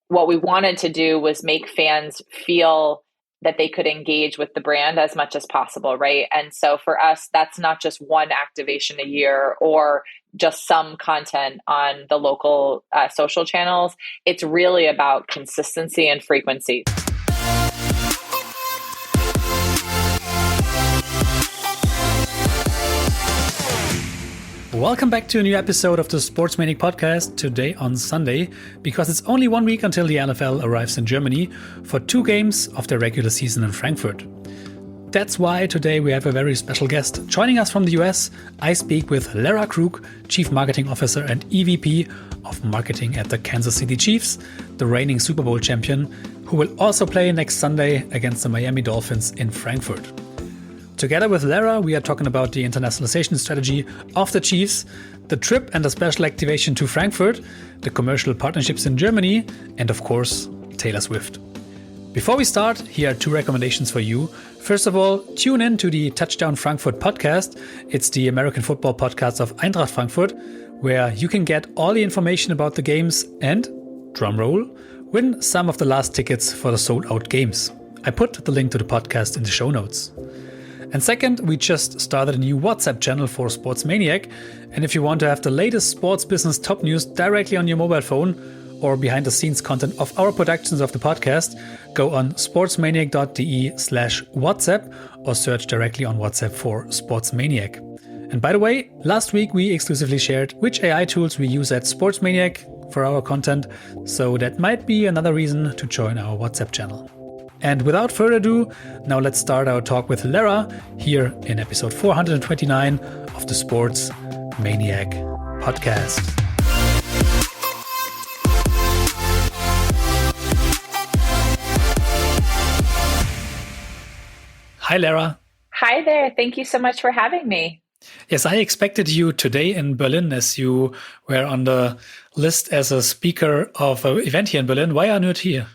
what we wanted to do was make fans feel that they could engage with the brand as much as possible, right? And so for us, that's not just one activation a year or just some content on the local social channels. It's really about consistency and frequency. Welcome back to a new episode of the Sportsmaniac podcast, today on Sunday, because it's only 1 week until the NFL arrives in Germany for 2 games of their regular season in Frankfurt. That's why today we have a very special guest. Joining us from the US, I speak with Lara Krug, Chief Marketing Officer and EVP of Marketing at the Kansas City Chiefs, the reigning Super Bowl champion, who will also play next Sunday against the Miami Dolphins in Frankfurt. Together with Lara, we are talking about the internationalization strategy of the Chiefs, the trip and the special activation to Frankfurt, the commercial partnerships in Germany, and of course, Taylor Swift. Before we start, here are 2 recommendations for you. First of all, tune in to the Touchdown Frankfurt podcast. It's the American football podcast of Eintracht Frankfurt, where you can get all the information about the games and, drumroll, win some of the last tickets for the sold-out games. I put the link to the podcast in the show notes. And second, we just started a new WhatsApp channel for Sportsmaniac. And if you want to have the latest sports business top news directly on your mobile phone or behind the scenes content of our productions of the podcast, go on sportsmaniac.de/WhatsApp or search directly on WhatsApp for Sportsmaniac. And by the way, last week we exclusively shared which AI tools we use at Sportsmaniac for our content. So that might be another reason to join our WhatsApp channel. And without further ado, now let's start our talk with Lara here in episode 429 of the Sports Maniac podcast. Hi, Lara. Hi there. Thank you so much for having me. Yes, I expected you today in Berlin as you were on the list as a speaker of an event here in Berlin. Why are you not here?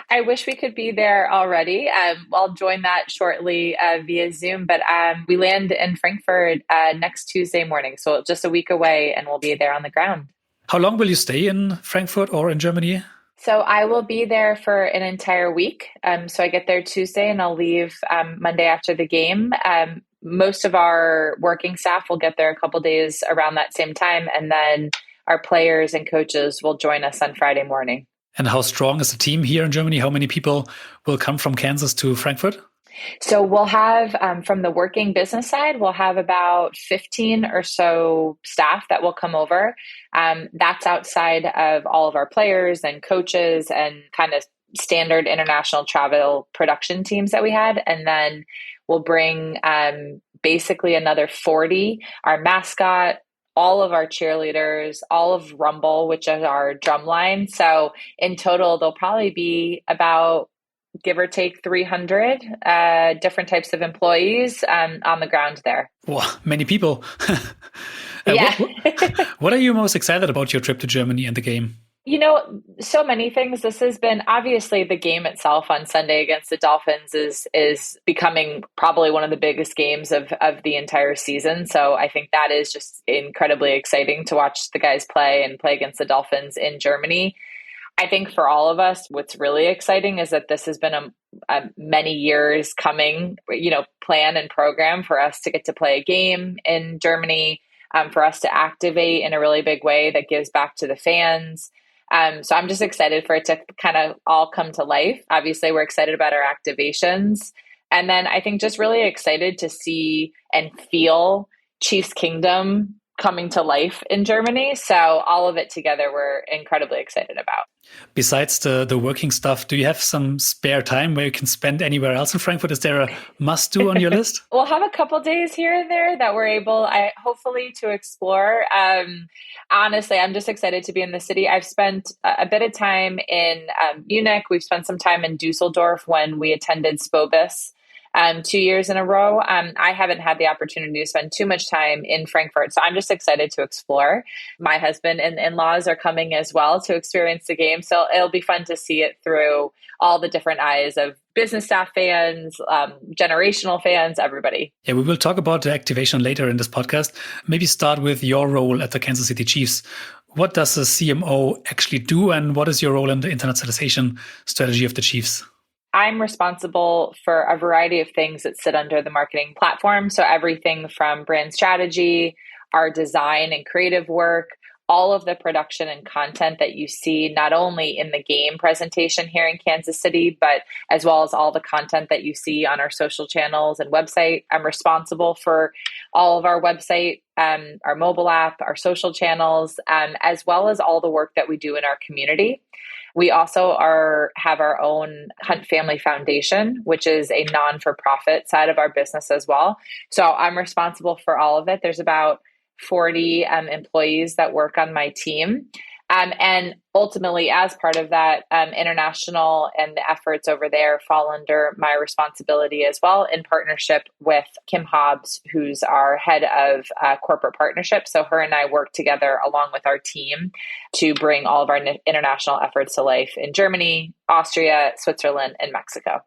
I wish we could be there already. I'll join that shortly via Zoom, but we land in Frankfurt next Tuesday morning. So just a week away and we'll be there on the ground. How long will you stay in Frankfurt or in Germany? So I will be there for an entire week. So I get there Tuesday and I'll leave Monday after the game. Most of our working staff will get there a couple days around that same time. And then our players and coaches will join us on Friday morning. And how strong is the team here in Germany? How many people will come from Kansas to Frankfurt? So we'll have, from the working business side, we'll have about 15 or so staff that will come over. That's outside of all of our players and coaches and kind of standard international travel production teams that we had. And then we'll bring basically another 40, our mascot, all of our cheerleaders, all of Rumble, which is our drum line. So in total, there'll probably be about, give or take, 300 different types of employees on the ground there. Wow, many people. Yeah. What are you most excited about your trip to Germany and the game? You know, so many things. This has been, obviously, the game itself on Sunday against the Dolphins is becoming probably one of the biggest games of the entire season. So I think that is just incredibly exciting to watch the guys play and play against the Dolphins in Germany. I think for all of us, what's really exciting is that this has been a many years coming, plan and program for us to get to play a game in Germany, for us to activate in a really big way that gives back to the fans. So I'm just excited for it to kind of all come to life. Obviously, we're excited about our activations. And then I think just really excited to see and feel Chiefs Kingdom coming to life in Germany. So all of it together, we're incredibly excited about. Besides the working stuff, do you have some spare time where you can spend anywhere else in Frankfurt? Is there a must-do on your list? We'll have a couple days here and there that we're able, hopefully, to explore. Honestly, I'm just excited to be in the city. I've spent a bit of time in Munich. We've spent some time in Dusseldorf when we attended Spobis 2 years in a row. I haven't had the opportunity to spend too much time in Frankfurt, so I'm just excited to explore. My husband and in-laws are coming as well to experience the game, so it'll be fun to see it through all the different eyes of business staff fans, generational fans, everybody. Yeah, we will talk about the activation later in this podcast. Maybe start with your role at the Kansas City Chiefs. What does the CMO actually do, and what is your role in the internationalization strategy of the Chiefs? I'm responsible for a variety of things that sit under the marketing platform. So everything from brand strategy, our design and creative work, all of the production and content that you see, not only in the game presentation here in Kansas City, but as well as all the content that you see on our social channels and website. I'm responsible for all of our website, our mobile app, our social channels, as well as all the work that we do in our community. We also have our own Hunt Family Foundation, which is a non-for-profit side of our business as well. So I'm responsible for all of it. There's about 40 employees that work on my team. And ultimately, as part of that, international and the efforts over there fall under my responsibility as well, in partnership with Kim Hobbs, who's our head of corporate partnerships. So her and I work together along with our team to bring all of our international efforts to life in Germany, Austria, Switzerland, and Mexico.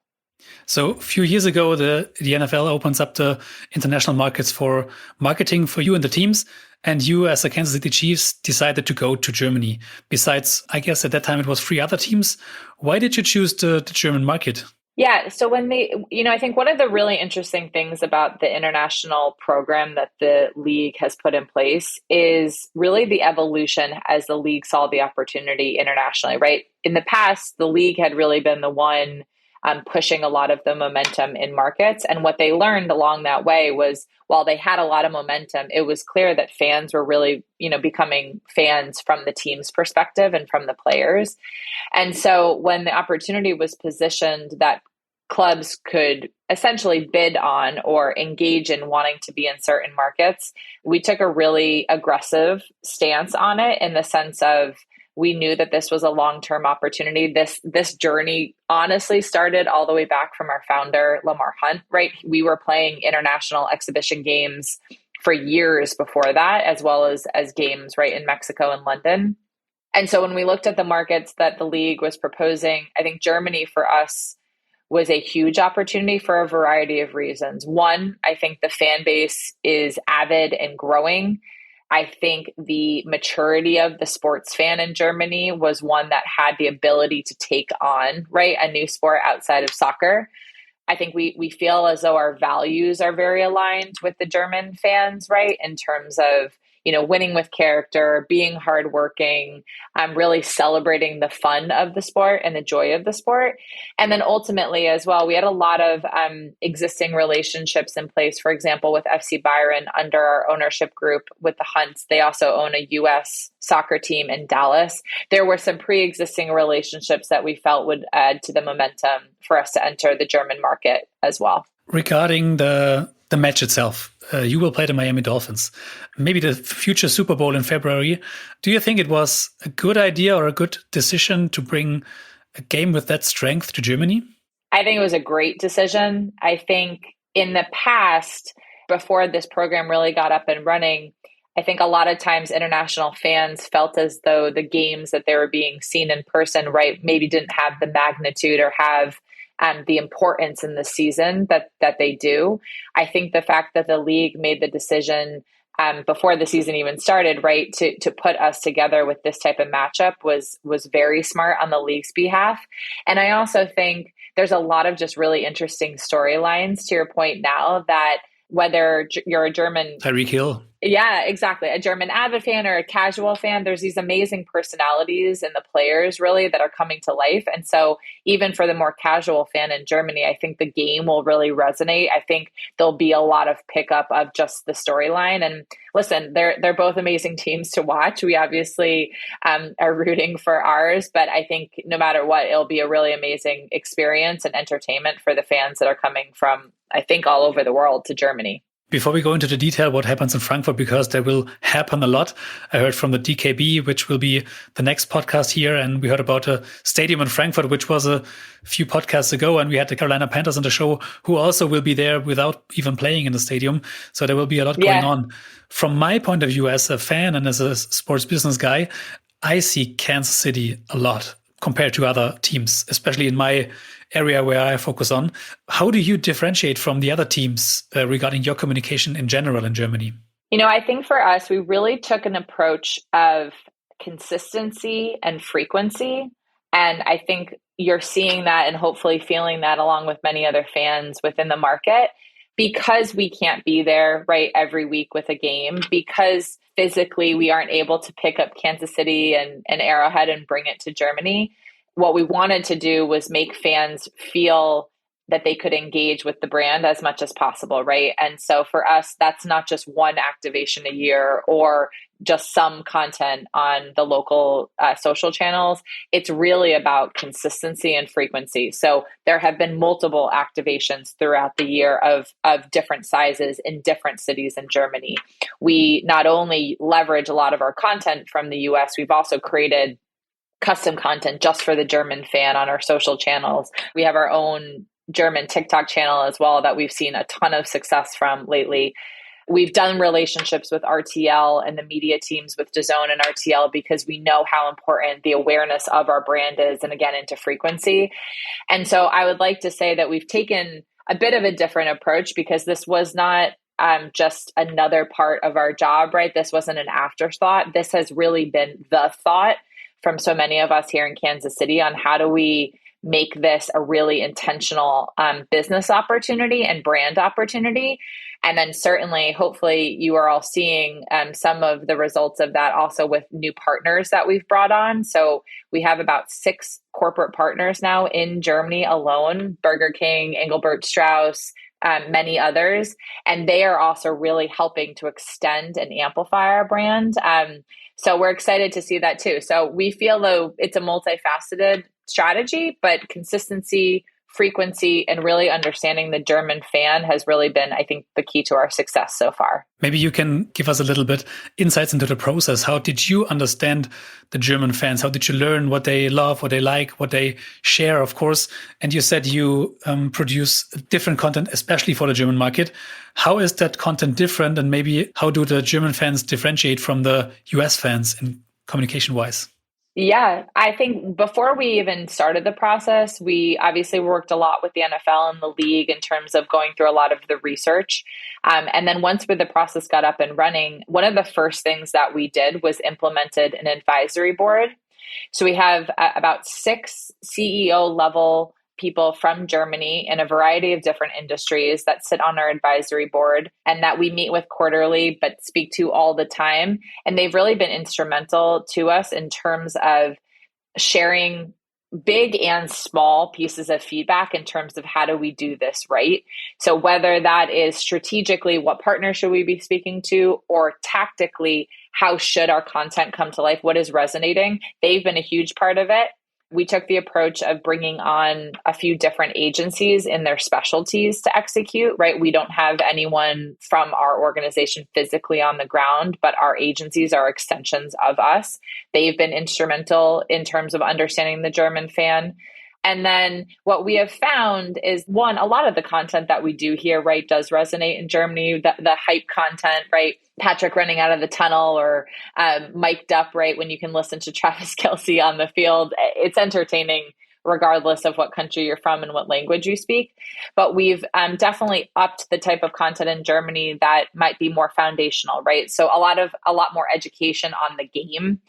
So a few years ago, the NFL opens up the international markets for marketing for you and the teams. And you, as the Kansas City Chiefs, decided to go to Germany. Besides, I guess at that time it was 3 other teams. Why did you choose the German market? Yeah. So I think one of the really interesting things about the international program that the league has put in place is really the evolution as the league saw the opportunity internationally, right? In the past, the league had really been the one pushing a lot of the momentum in markets. And what they learned along that way was, while they had a lot of momentum, it was clear that fans were really, becoming fans from the team's perspective and from the players. And so when the opportunity was positioned that clubs could essentially bid on or engage in wanting to be in certain markets, we took a really aggressive stance on it, in the sense of, we knew that this was a long-term opportunity. This journey honestly started all the way back from our founder, Lamar Hunt, right? We were playing international exhibition games for years before that, as well as games, right, in Mexico and London. And so when we looked at the markets that the league was proposing, I think Germany for us was a huge opportunity for a variety of reasons. One, I think the fan base is avid and growing. I think the maturity of the sports fan in Germany was one that had the ability to take on, right, a new sport outside of soccer. I think we feel as though our values are very aligned with the German fans, right, in terms of, winning with character, being hardworking, really celebrating the fun of the sport and the joy of the sport. And then ultimately as well, we had a lot of existing relationships in place, for example, with FC Bayern under our ownership group with the Hunts. They also own a US soccer team in Dallas. There were some pre-existing relationships that we felt would add to the momentum for us to enter the German market as well. Regarding the match itself, you will play the Miami Dolphins, maybe the future Super Bowl in February. Do you think it was a good idea or a good decision to bring a game with that strength to Germany? I think it was a great decision. I think in the past, before this program really got up and running, I think a lot of times international fans felt as though the games that they were being seen in person, right, maybe didn't have the magnitude or have the importance in the season that they do. I think the fact that the league made the decision before the season even started, right, to put us together with this type of matchup was very smart on the league's behalf. And I also think there's a lot of just really interesting storylines, to your point now, that whether you're a German Tyreek Hill. Yeah, exactly. A German avid fan or a casual fan, there's these amazing personalities in the players really that are coming to life. And so even for the more casual fan in Germany, I think the game will really resonate. I think there'll be a lot of pickup of just the storyline. And listen, they're both amazing teams to watch. We obviously are rooting for ours, but I think no matter what, it'll be a really amazing experience and entertainment for the fans that are coming from, I think, all over the world to Germany. Before we go into the detail what happens in Frankfurt, because there will happen a lot. I heard from the DKB, which will be the next podcast here, and we heard about a stadium in Frankfurt, which was a few podcasts ago, and we had the Carolina Panthers on the show, who also will be there without even playing in the stadium. So there will be a lot going on. From my point of view as a fan and as a sports business guy, I see Kansas City a lot compared to other teams, especially in my area where I focus on. How do you differentiate from the other teams regarding your communication in general in Germany? I think for us, we really took an approach of consistency and frequency. And I think you're seeing that and hopefully feeling that along with many other fans within the market, because we can't be there, right, every week with a game, because physically we aren't able to pick up Kansas City and Arrowhead and bring it to Germany. What we wanted to do was make fans feel that they could engage with the brand as much as possible, right? And so for us, that's not just one activation a year or just some content on the local social channels. It's really about consistency and frequency. So there have been multiple activations throughout the year of different sizes in different cities in Germany. We not only leverage a lot of our content from the US, we've also created custom content just for the German fan on our social channels. We have our own German TikTok channel as well that we've seen a ton of success from lately. We've done relationships with RTL and the media teams with DAZN and RTL because we know how important the awareness of our brand is, and again, into frequency. And so I would like to say that we've taken a bit of a different approach, because this was not just another part of our job, right? This wasn't an afterthought. This has really been the thought from so many of us here in Kansas City on how do we make this a really intentional business opportunity and brand opportunity. And then certainly, hopefully, you are all seeing some of the results of that also with new partners that we've brought on. So we have about 6 corporate partners now in Germany alone: Burger King, Engelbert Strauss, many others. And they are also really helping to extend and amplify our brand. So we're excited to see that too. So we feel though it's a multifaceted strategy, but consistency, frequency, and really understanding the German fan has really been, I think, the key to our success so far. Maybe you can give us a little bit insights into the process. How did you understand the German fans? How did you learn what they love, what they like, what they share, of course? And you said you produce different content, especially for the German market. How is that content different? And maybe how do the German fans differentiate from the US fans in communication-wise? Yeah, I think before we even started the process, we obviously worked a lot with the NFL and the league in terms of going through a lot of the research. And then once the process got up and running, one of the first things that we did was implemented an advisory board. So we have about 6 CEO level people from Germany in a variety of different industries that sit on our advisory board and that we meet with quarterly, but speak to all the time. And they've really been instrumental to us in terms of sharing big and small pieces of feedback in terms of how do we do this right. So whether that is strategically, what partner should we be speaking to, or tactically, how should our content come to life? What is resonating? They've been a huge part of it. We took the approach of bringing on a few different agencies in their specialties to execute, right? We don't have anyone from our organization physically on the ground, but our agencies are extensions of us. They've been instrumental in terms of understanding the German fan. And then what we have found is, one, a lot of the content that we do here, right, does resonate in Germany, the hype content, right? Patrick running out of the tunnel or mic'd up, right? When you can listen to Travis Kelce on the field, it's entertaining regardless of what country you're from and what language you speak. But we've definitely upped the type of content in Germany that might be more foundational, right? So a lot more education on the game.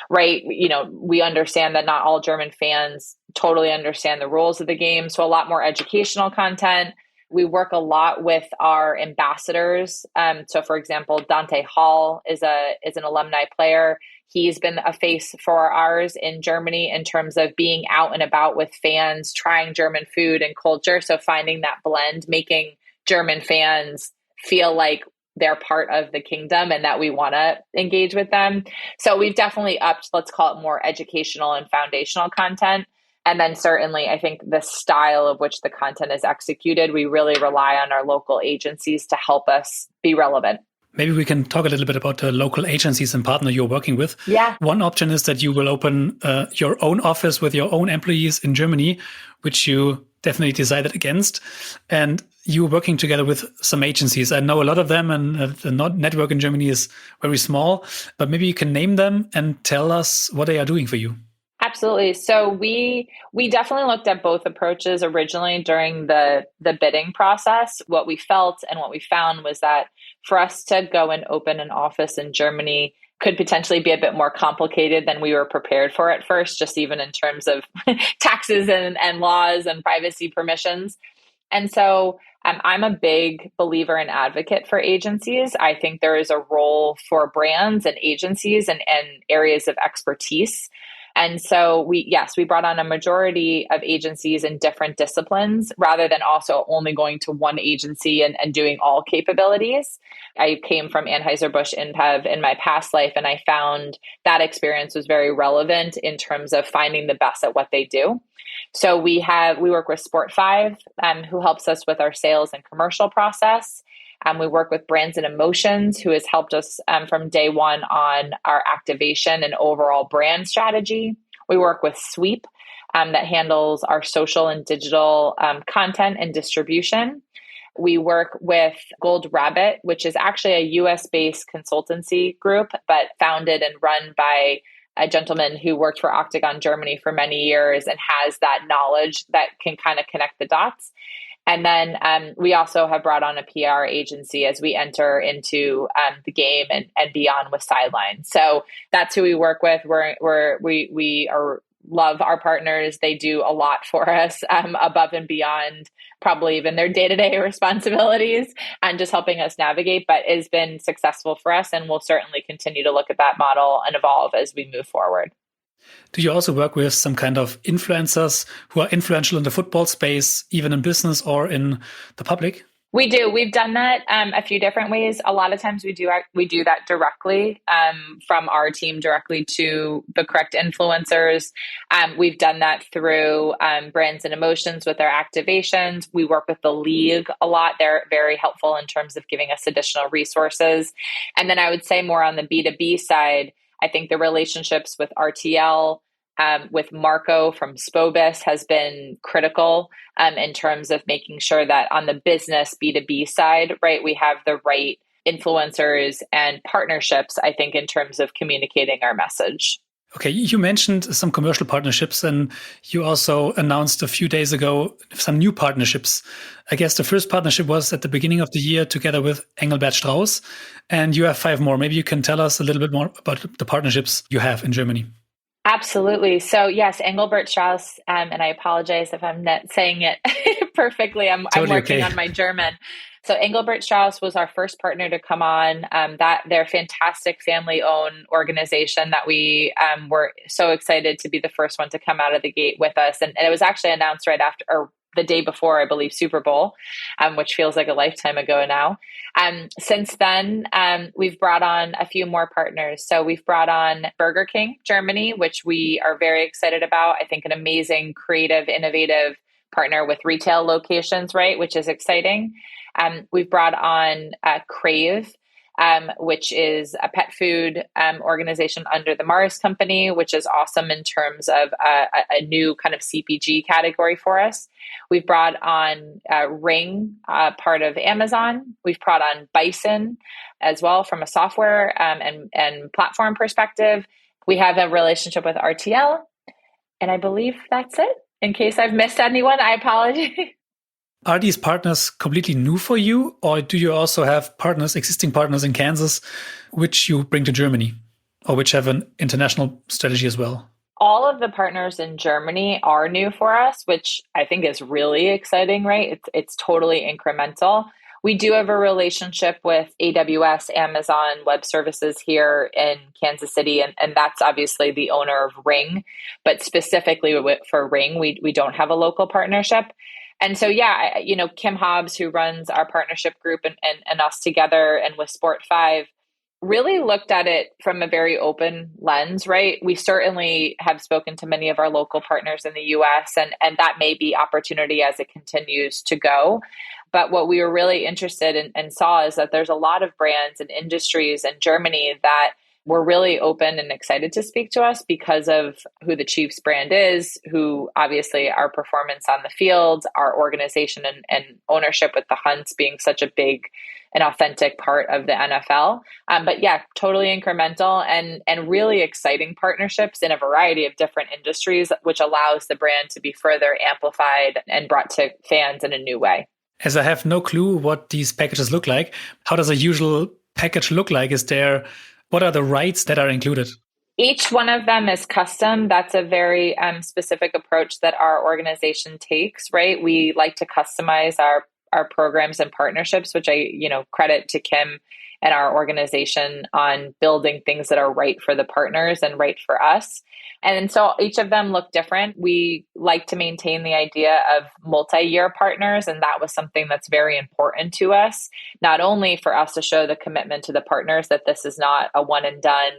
Right. You know, we understand that not all German fans totally understand the rules of the game. So a lot more educational content. We work a lot with our ambassadors. So for example, Dante Hall is an alumni player. He's been a face for ours in Germany in terms of being out and about with fans, trying German food and culture. So finding that blend, making German fans feel like they're part of the kingdom and that we want to engage with them. So we've definitely upped, let's call it more educational and foundational content. And then certainly, I think the style of which the content is executed, we really rely on our local agencies to help us be relevant. Maybe we can talk a little bit about the local agencies and partner you're working with. Yeah. One option is that you will open your own office with your own employees in Germany, which you definitely decided against. And you're working together with some agencies. I know a lot of them, and the network in Germany is very small, but maybe you can name them and tell us what they are doing for you. Absolutely. So we definitely looked at both approaches originally during the bidding process. What we felt and what we found was that for us to go and open an office in Germany could potentially be a bit more complicated than we were prepared for at first, just even in terms of taxes and laws and privacy permissions. And so I'm a big believer and advocate for agencies. I think there is a role for brands and agencies and areas of expertise. And so we brought on a majority of agencies in different disciplines rather than also only going to one agency and doing all capabilities. I came from Anheuser-Busch InBev in my past life, and I found that experience was very relevant in terms of finding the best at what they do. So we work with Sport5, who helps us with our sales and commercial process. We work with Brands and Emotions, who has helped us from day one on our activation and overall brand strategy. We work with Sweep, that handles our social and digital content and distribution. We work with Gold Rabbit, which is actually a US-based consultancy group, but founded and run by a gentleman who worked for Octagon Germany for many years and has that knowledge that can kind of connect the dots. And then we also have brought on a PR agency as we enter into the game and beyond with Sideline. So that's who we work with. We love our partners. They do a lot for us above and beyond probably even their day-to-day responsibilities and just helping us navigate, but has been successful for us. And we'll certainly continue to look at that model and evolve as we move forward. Do you also work with some kind of influencers who are influential in the football space, even in business or in the public? We do. We've done that a few different ways. A lot of times we do that directly from our team directly to the correct influencers. We've done that through Brands and Emotions with our activations. We work with the league a lot. They're very helpful in terms of giving us additional resources. And then I would say more on the B2B side, I think the relationships with RTL, with Marco from Spobis has been critical in terms of making sure that on the business B2B side, right, we have the right influencers and partnerships, I think, in terms of communicating our message. Okay, you mentioned some commercial partnerships, and you also announced a few days ago some new partnerships. I guess the first partnership was at the beginning of the year together with Engelbert Strauss, and you have 5 more. Maybe you can tell us a little bit more about the partnerships you have in Germany. Absolutely. So yes, Engelbert Strauss, and I apologize if I'm not saying it perfectly. I'm working on my German. So Engelbert Strauss was our first partner to come on. They're a fantastic family-owned organization that we were so excited to be the first one to come out of the gate with us. And it was actually announced right after, or the day before, I believe, Super Bowl, which feels like a lifetime ago now. Since then, we've brought on a few more partners. So we've brought on Burger King Germany, which we are very excited about. I think an amazing, creative, innovative partner with retail locations, right, which is exciting. We've brought on Crave, which is a pet food organization under the Mars company, which is awesome in terms of a new kind of CPG category for us. We've brought on Ring, part of Amazon. We've brought on Bison as well from a software and platform perspective. We have a relationship with RTL, and I believe that's it. In case I've missed anyone, I apologize. Are these partners completely new for you, or do you also have existing partners in Kansas, which you bring to Germany, or which have an international strategy as well? All of the partners in Germany are new for us, which I think is really exciting, right? It's totally incremental. We do have a relationship with AWS, Amazon Web Services here in Kansas City, and that's obviously the owner of Ring. But specifically for Ring, we don't have a local partnership. And so, yeah, Kim Hobbs, who runs our partnership group and us together and with Sport5, really looked at it from a very open lens, right? We certainly have spoken to many of our local partners in the US, and that may be opportunity as it continues to go. But what we were really interested in and saw is that there's a lot of brands and industries in Germany that were really open and excited to speak to us because of who the Chiefs brand is, who obviously our performance on the field, our organization and ownership with the Hunts being such a big and authentic part of the NFL. But yeah, totally incremental and really exciting partnerships in a variety of different industries, which allows the brand to be further amplified and brought to fans in a new way. As I have no clue what these packages look like, how does a usual package look like? Is there What are the rights that are included? Each one of them is custom. That's a very specific approach that our organization takes, right? We like to customize our programs and partnerships, which I, credit to Kim and our organization on building things that are right for the partners and right for us. And so each of them look different. We like to maintain the idea of multi-year partners. And that was something that's very important to us, not only for us to show the commitment to the partners that this is not a one and done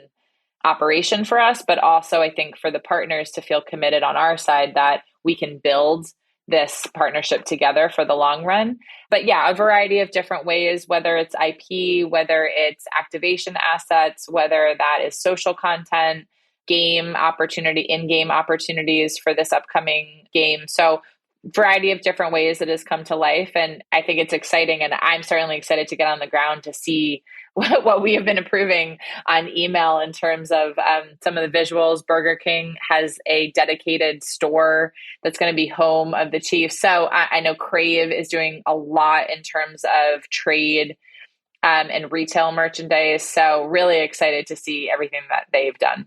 operation for us, but also I think for the partners to feel committed on our side that we can build this partnership together for the long run. But yeah, a variety of different ways, whether it's IP, whether it's activation assets, whether that is social content, game opportunity, in-game opportunities for this upcoming game. So variety of different ways it has come to life. And I think it's exciting. And I'm certainly excited to get on the ground to see what we have been improving on email in terms of some of the visuals. Burger King has a dedicated store that's going to be home of the Chiefs. So I know Crave is doing a lot in terms of trade and retail merchandise. So really excited to see everything that they've done.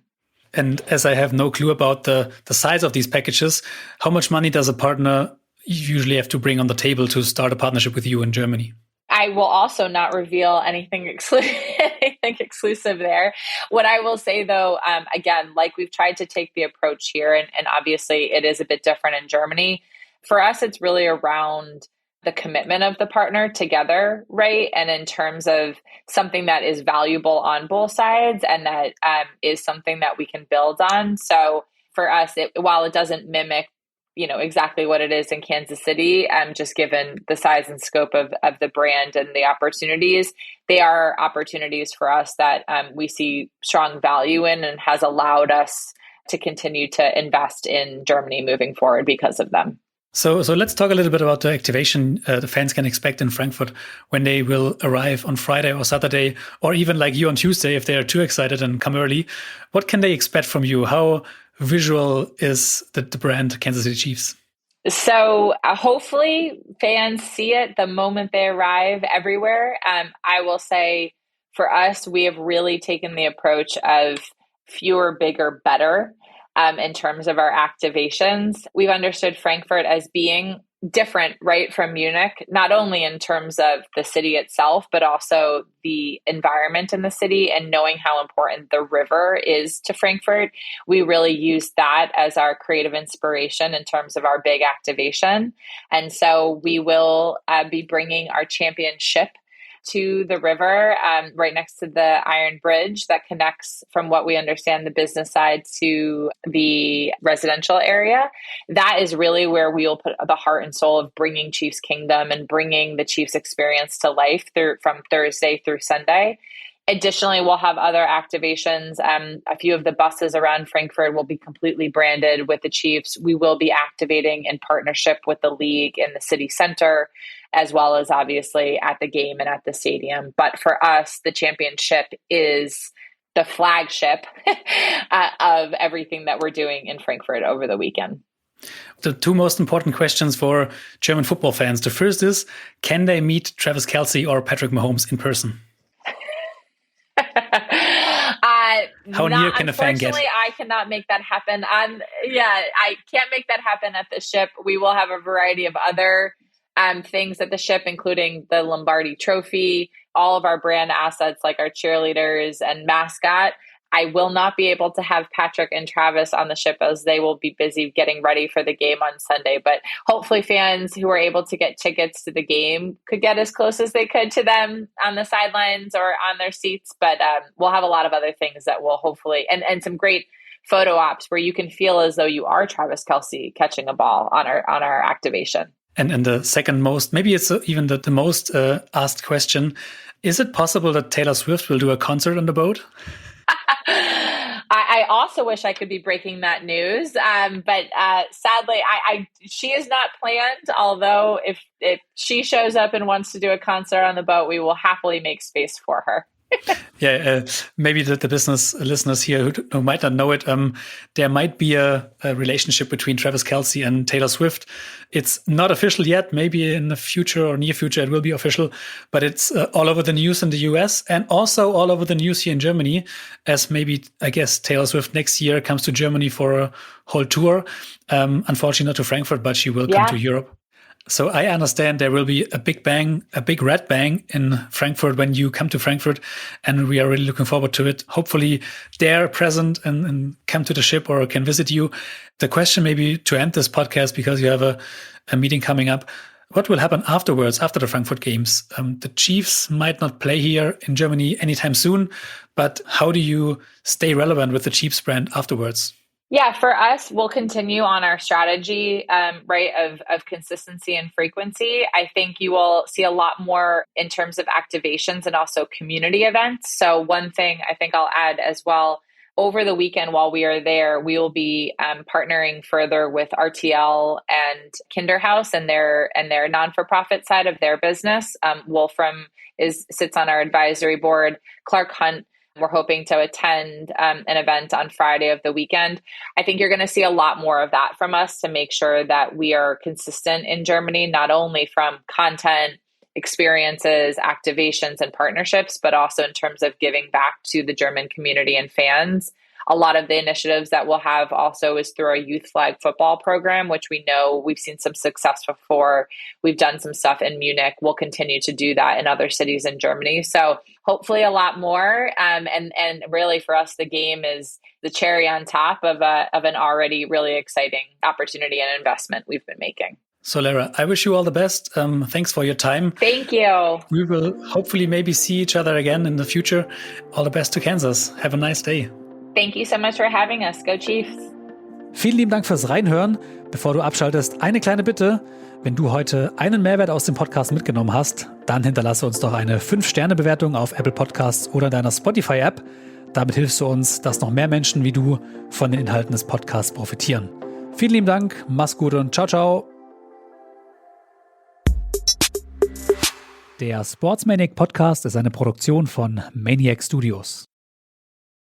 And as I have no clue about the size of these packages, how much money does a partner usually have to bring on the table to start a partnership with you in Germany? I will also not reveal anything exclusive there. What I will say, though, again, like we've tried to take the approach here, and obviously it is a bit different in Germany. For us, it's really around the commitment of the partner together, right? And in terms of something that is valuable on both sides and that is something that we can build on. So for us, while it doesn't mimic exactly what it is in Kansas City, just given the size and scope of the brand and the opportunities, they are opportunities for us that we see strong value in and has allowed us to continue to invest in Germany moving forward because of them. So let's talk a little bit about the activation the fans can expect in Frankfurt when they will arrive on Friday or Saturday, or even like you on Tuesday if they are too excited and come early. What can they expect from you? How visual is the brand Kansas City Chiefs? So hopefully fans see it the moment they arrive everywhere. I will say for us, we have really taken the approach of fewer, bigger, better in terms of our activations. We've understood Frankfurt as being different, right, from Munich, not only in terms of the city itself, but also the environment in the city and knowing how important the river is to Frankfurt. We really use that as our creative inspiration in terms of our big activation. And so we will be bringing our championship to the river right next to the Iron Bridge that connects, from what we understand, the business side to the residential area. That is really where we will put the heart and soul of bringing Chiefs Kingdom and bringing the Chiefs experience to life from Thursday through Sunday. Additionally, we'll have other activations. A few of the buses around Frankfurt will be completely branded with the Chiefs. We will be activating in partnership with the league in the city center, as well as obviously at the game and at the stadium. But for us, the championship is the flagship of everything that we're doing in Frankfurt over the weekend. The two most important questions for German football fans. The first is, can they meet Travis Kelce or Patrick Mahomes in person? How near can a fan get? Unfortunately, I cannot make that happen. I can't make that happen at the ship. We will have a variety of other things at the ship, including the Lombardi Trophy, all of our brand assets like our cheerleaders and mascot. I will not be able to have Patrick and Travis on the ship as they will be busy getting ready for the game on Sunday. But hopefully fans who are able to get tickets to the game could get as close as they could to them on the sidelines or on their seats. But we'll have a lot of other things that will hopefully, and some great photo ops where you can feel as though you are Travis Kelce catching a ball on our activation. And the second most, maybe it's even the most asked question, is it possible that Taylor Swift will do a concert on the boat? I also wish I could be breaking that news, but sadly, she is not planned. Although if she shows up and wants to do a concert on the boat, we will happily make space for her. Yeah, maybe the business listeners here who might not know it, there might be a relationship between Travis Kelce and Taylor Swift. It's not official yet. Maybe in the future or near future it will be official, but it's all over the news in the US and also all over the news here in Germany, as maybe, I guess, Taylor Swift next year comes to Germany for a whole tour. Unfortunately not to Frankfurt, but she will come to Europe. So I understand there will be a big red bang in Frankfurt when you come to Frankfurt, and we are really looking forward to it. Hopefully they're present and come to the ship or can visit you. The question maybe to end this podcast, because you have a meeting coming up, what will happen afterwards, after the Frankfurt games? The Chiefs might not play here in Germany anytime soon, but how do you stay relevant with the Chiefs brand afterwards? Yeah, for us, we'll continue on our strategy, right, of consistency and frequency. I think you will see a lot more in terms of activations and also community events. So one thing I think I'll add as well, over the weekend while we are there, we will be partnering further with RTL and Kinderhouse and their non-for-profit side of their business. Wolfram sits on our advisory board. Clark Hunt, we're hoping to attend an event on Friday of the weekend. I think you're going to see a lot more of that from us to make sure that we are consistent in Germany, not only from content, experiences, activations, and partnerships, but also in terms of giving back to the German community and fans. A lot of the initiatives that we'll have also is through our youth flag football program, which we know we've seen some success before. We've done some stuff in Munich. We'll continue to do that in other cities in Germany. So hopefully a lot more. And really for us, the game is the cherry on top of an already really exciting opportunity and investment we've been making. So Lara, I wish you all the best. Thanks for your time. Thank you. We will hopefully maybe see each other again in the future. All the best to Kansas. Have a nice day. Thank you so much for having us. Go Chiefs. Vielen lieben Dank fürs Reinhören. Bevor du abschaltest, eine kleine Bitte. Wenn du heute einen Mehrwert aus dem Podcast mitgenommen hast, dann hinterlasse uns doch eine 5-Sterne-Bewertung auf Apple Podcasts oder deiner Spotify-App. Damit hilfst du uns, dass noch mehr Menschen wie du von den Inhalten des Podcasts profitieren. Vielen lieben Dank, mach's gut und ciao, ciao. Der Sportsmaniac Podcast ist eine Produktion von Maniac Studios.